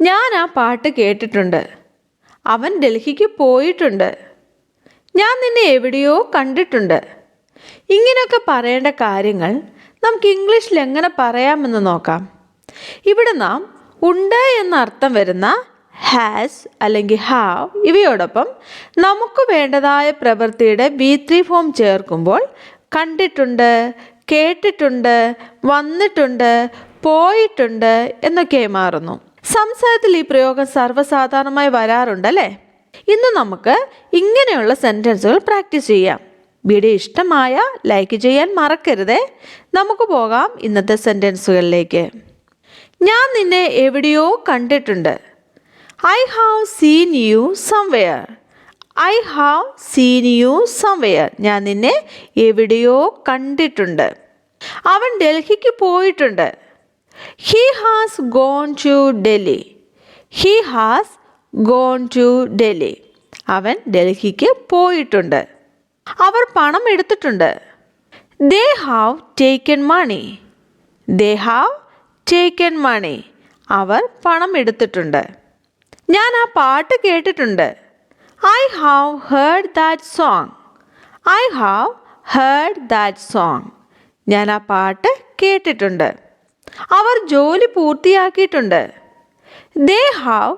ഞാൻ ആ പാട്ട് കേട്ടിട്ടുണ്ട്. അവൻ ഡൽഹിക്ക് പോയിട്ടുണ്ട്. ഞാൻ നിന്നെ എവിടെയോ കണ്ടിട്ടുണ്ട്. ഇങ്ങനെയൊക്കെ പറയേണ്ട കാര്യങ്ങൾ നമുക്ക് ഇംഗ്ലീഷിൽ എങ്ങനെ പറയാമെന്ന് നോക്കാം. ഇവിടെ നാം ഉണ്ട് എന്നർത്ഥം വരുന്ന ഹാസ് അല്ലെങ്കിൽ ഹാവ് ഇവയോടൊപ്പം നമുക്ക് വേണ്ടതായ പ്രവൃത്തിയുടെ B3 ഫോം ചേർക്കുമ്പോൾ കണ്ടിട്ടുണ്ട്, കേട്ടിട്ടുണ്ട്, വന്നിട്ടുണ്ട്, പോയിട്ടുണ്ട് എന്നൊക്കെയായി മാറുന്നു. സംസാരത്തിൽ ഈ പ്രയോഗം സർവ്വസാധാരണമായി വരാറുണ്ടല്ലേ? ഇന്ന് നമുക്ക് ഇങ്ങനെയുള്ള സെൻറ്റൻസുകൾ പ്രാക്ടീസ് ചെയ്യാം. വീഡിയോ ഇഷ്ടമായ ലൈക്ക് ചെയ്യാൻ മറക്കരുതേ. നമുക്ക് പോകാം ഇന്നത്തെ സെൻറ്റൻസുകളിലേക്ക്. ഞാൻ നിന്നെ എവിടെയോ കണ്ടിട്ടുണ്ട്. I have seen you somewhere. I have seen you somewhere. ഞാൻ നിന്നെ എവിടെയോ കണ്ടിട്ടുണ്ട്. അവൻ ഡൽഹിക്ക് പോയിട്ടുണ്ട്. He has gone to Delhi. He has gone to Delhi. അവൻ ഡൽഹിക്ക് പോയിട്ടുണ്ട്. അവർ പണം എടുത്തിട്ടുണ്ട്. They have taken money. They have taken money. അവർ പണം എടുത്തിട്ടുണ്ട്. ഞാൻ ആ പാട്ട് കേട്ടിട്ടുണ്ട്. I have heard that song. I have heard that song. ഞാൻ ആ പാട്ട് കേട്ടിട്ടുണ്ട്. അവർ ജോലി പൂർത്തിയാക്കിയിട്ടുണ്ട്. They have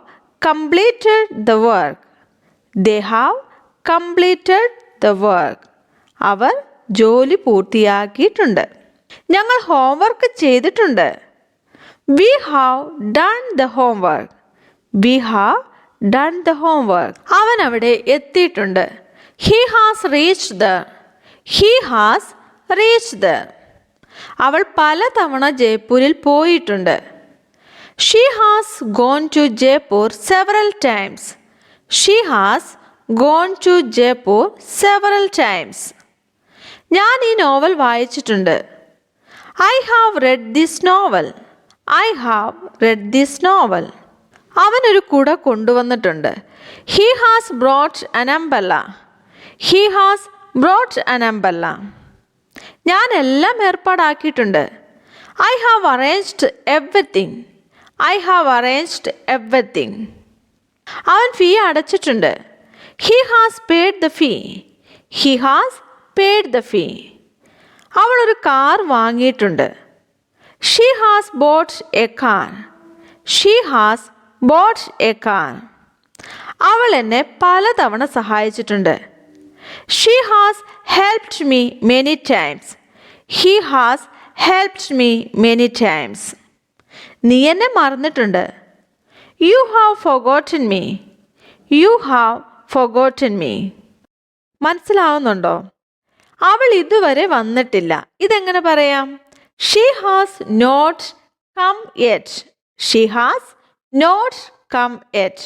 completed the work. They have completed the work. അവർ ജോലി പൂർത്തിയാക്കിയിട്ടുണ്ട്. ഞങ്ങൾ ഹോംവർക്ക് ചെയ്തിട്ടുണ്ട്. We have done the homework. We have done the homework. അവൻ അവിടെ എത്തിയിട്ടുണ്ട്. He has reached there. He has reached there. അവൾ പലതവണ ജയ്പൂരിൽ പോയിട്ടുണ്ട്. She has gone to Jaipur several times. She has gone to Jaipur several times. ഞാൻ ഈ novel വായിച്ചിട്ടുണ്ട്. I have read this novel. I have read this novel. അവനൊരു കുട കൊണ്ടുവന്നിട്ടുണ്ട്. He has brought an umbrella. He has brought an umbrella. ഞാൻ എല്ലാം ഏർപ്പാടാക്കിയിട്ടുണ്ട്. I have arranged everything. I have arranged everything. അവൻ ഫീ അടച്ചിട്ടുണ്ട്. He has paid the fee. He has paid the fee. അവൾ ഒരു car വാങ്ങിയിട്ടുണ്ട്. She has bought a car. She has bought a car. അവൾ എന്നെ പലതവണ സഹായിച്ചിട്ടുണ്ട്. She has helped me many times. He has helped me many times. നീ എന്നെ മറന്നിട്ടുണ്ട്. You have forgotten me. You have forgotten me. മനസ്സിലാവുന്നുണ്ടോ? അവൾ ഇതുവരെ വന്നിട്ടില്ല. ഇതെങ്ങനെ പറയാം? She has not come yet. She has not come yet.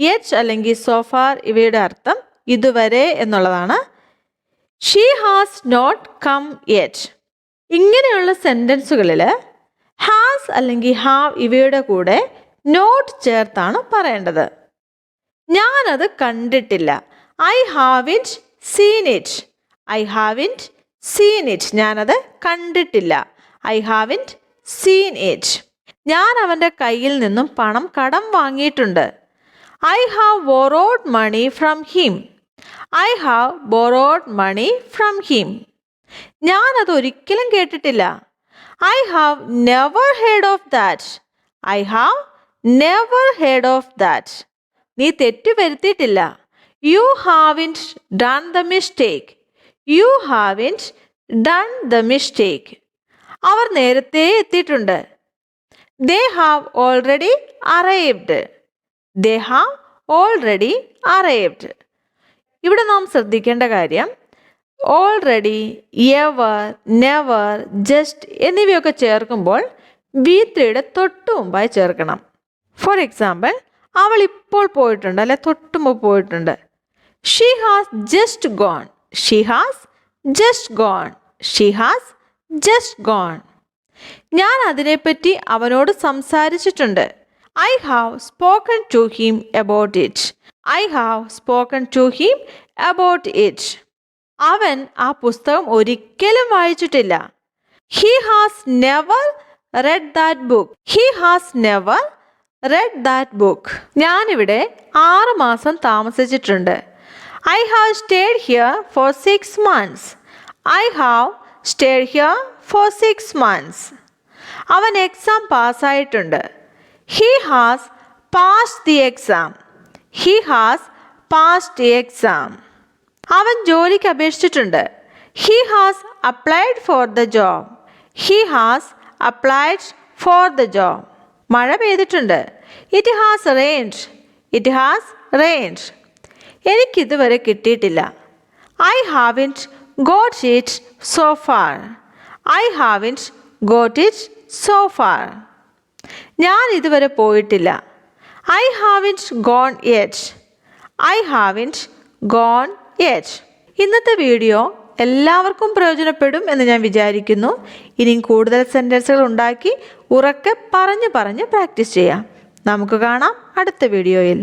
Yet അല്ലെങ്കിൽ so far ഇവയുടെ അർത്ഥം ഇതുവരെ എന്നുള്ളതാണ്. She has not come yet. ഇങ്ങനെയുള്ള സെൻറ്റൻസുകളിൽ has അല്ലെങ്കിൽ have ഇവയുടെ കൂടെ not ചേർത്താണ് പറയേണ്ടത്. ഞാനത് കണ്ടിട്ടില്ല. I haven't seen it. I haven't seen it. ഞാനത് കണ്ടിട്ടില്ല. I haven't seen it. ഞാൻ അവൻ്റെ കയ്യിൽ നിന്നും പണം കടം വാങ്ങിയിട്ടുണ്ട്. I have borrowed money from him. I have borrowed money from him. ഞാനത് ഒരിക്കലും കേട്ടിട്ടില്ല. I have never heard of that. I have never heard of that. നീ തെറ്റ് വരുത്തിയിട്ടില്ല. You haven't done the mistake. You haven't done the mistake. അവർ നേരത്തെ എത്തിയിട്ടുണ്ട്. They have already arrived. They have already arrived. ഇവിടെ നാം ശ്രദ്ധിക്കേണ്ട കാര്യം ഓൾറെഡി, എവർ, നെവർ, ജസ്റ്റ് എന്നിവയൊക്കെ ചേർക്കുമ്പോൾ B3യുടെ തൊട്ട് മുമ്പായി ചേർക്കണം. ഫോർ എക്സാമ്പിൾ, അവൾ ഇപ്പോൾ പോയിട്ടുണ്ട് അല്ലെ തൊട്ട് മുമ്പ് പോയിട്ടുണ്ട്. She has just gone. She has just gone. She has just gone. ഞാൻ അതിനെപ്പറ്റി അവനോട് സംസാരിച്ചിട്ടുണ്ട്. I have spoken to him about it. I have spoken to him about it. അവൻ ആ പുസ്തകം ഒരിക്കലും വായിച്ചിട്ടില്ല. He has never read that book. He has never read that book. ഞാനിവിടെ 6 മാസം താമസിച്ചിട്ടുണ്ട്. I have stayed here for 6 months. I have stayed here for 6 months. അവൻ exam പാസ്സായിട്ടുണ്ട്. He has passed the exam. He has passed the exam. അവൻ ജോലിക്ക് അപേക്ഷിച്ചിട്ടുണ്ട്. He has applied for the job. He has applied for the job. മഴ പെയ്തിട്ടുണ്ട്. It has rained. It has rained. എനിക്കിതുവരെ കിട്ടിയിട്ടില്ല. I haven't got it so far. I haven't got it so far. ഞാൻ ഇതുവരെ പോയിട്ടില്ല. I haven't gone yet. I haven't gone yet. ഇന്നത്തെ video എല്ലാവർക്കും പ്രയോജനപ്പെടും എന്ന് ഞാൻ വിചാരിക്കുന്നു. ഇനിയും കൂടുതൽ സെൻറ്റൻസുകൾ ഉണ്ടാക്കി ഉറക്കെ പറഞ്ഞ് പ്രാക്ടീസ് ചെയ്യാം. നമുക്ക് കാണാം അടുത്ത വീഡിയോയിൽ.